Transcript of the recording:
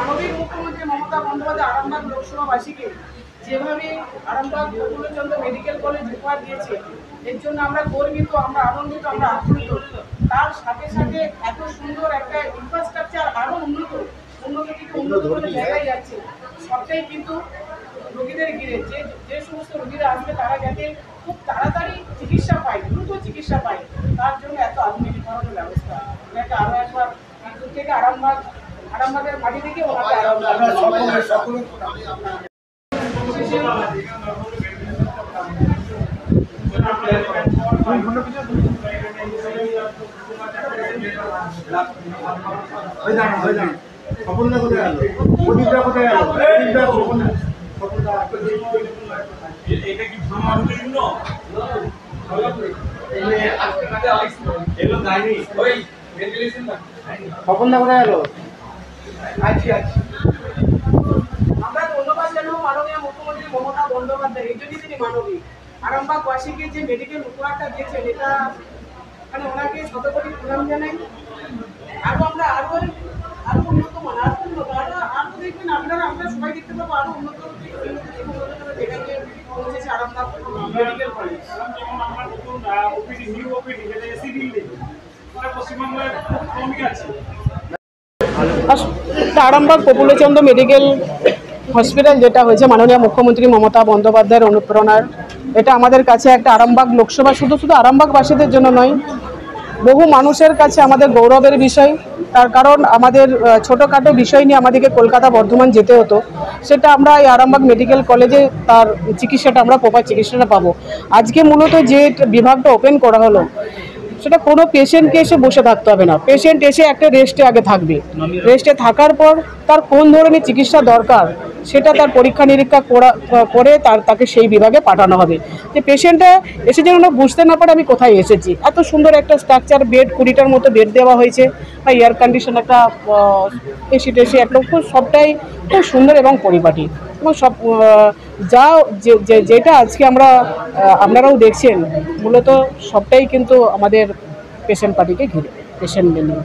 মাননীয় মুখ্যমন্ত্রী মমতা বন্দ্যোপাধ্যায় আরামবাগ লোকসভাবাসীকে যেভাবে আরামবাগ প্রফুল্লচন্দ্র মেডিকেল কলেজ উপহার দিয়েছে, এর জন্য আমরা গর্বিত, আমরা আনন্দিত, আমরা আপ্লুত। তার সাথে সাথে এত সুন্দর একটা ইনফ্রাস্ট্রাকচার আরও উন্নত থেকে উন্নত জায়গায় যাচ্ছে। সবটাই কিন্তু রোগীদের ঘিরে, যে সমস্ত রোগীরা আসবে তারা যাতে খুব তাড়াতাড়ি চিকিৎসা পায়, দ্রুত চিকিৎসা পায়, তার জন্য এত আধুনিকীকরণের ব্যবস্থা। এটাকে আরও একবার দূর থেকে আরামবাগের মাটি থেকে ওনাকে আমরা ধন্যবাদ জানাবো মাননীয় মুখ্যমন্ত্রী মমতা বন্দ্যোপাধ্যায়। এই জন্যই তিনি মানবিক। আরামবাগবাসীকে যে মেডিকেল উপহারটা দিয়েছেন, এটা মানে ওনাকে শতকোটি প্রণাম জানাই। আমরা আরো উন্নত মান, আরো দেখবেন আপনারা, আমরা সবাই দেখতে পাবো আরো উন্নত যেখানে পৌঁছেছে আরামবাগ মেডিকেল কলেজ। যেমন আমরা নতুন ওপিডি, নিউ ওপিডি, যেটা এসি বিল্ডিং, পশ্চিমবঙ্গের খুব কমই আছে। আরামবাগ প্রফুল্লচন্দ্র মেডিকেল হসপিটাল যেটা হয়েছে মাননীয় মুখ্যমন্ত্রী মমতা বন্দ্যোপাধ্যায়ের অনুপ্রেরণার, এটা আমাদের কাছে একটা আরামবাগ লোকসভা শুধু আরামবাগবাসীদের জন্য নয়, বহু মানুষের কাছে আমাদের গৌরবের বিষয়। তার কারণ আমাদের ছোটোখাটো বিষয় নিয়ে আমাদেরকে কলকাতা বর্ধমান যেতে হতো, সেটা আমরা এই আরামবাগ মেডিকেল কলেজে তার চিকিৎসাটা, আমরা প্রপার চিকিৎসাটা পাবো। আজকে মূলত যে বিভাগটা ওপেন করা হলো, সেটা কোনো পেশেন্টকে এসে বসে থাকতে হবে না। পেশেন্ট এসে একটা রেস্টে আগে থাকবে, রেস্টে থাকার পর তার কোন ধরনের চিকিৎসা দরকার সেটা তার পরীক্ষা নিরীক্ষা করে তাকে সেই বিভাগে পাঠানো হবে। যে পেশেন্টটা এসে যেন বুঝতে না পারে আমি কোথায় এসেছি। এত সুন্দর একটা স্ট্রাকচার, বেড 20টার মতো বেড দেওয়া হয়েছে, বা এয়ার কন্ডিশন একটা এসি টেসি একটা খুব সবটাই খুব সুন্দর এবং পরিপাটি। এবং সব যেটা আজকে আপনারাও দেখছেন, মূলত সবটাই কিন্তু আমাদের পেশেন্ট পার্টিকে ঘিরে, পেশেন্ট নিয়ে।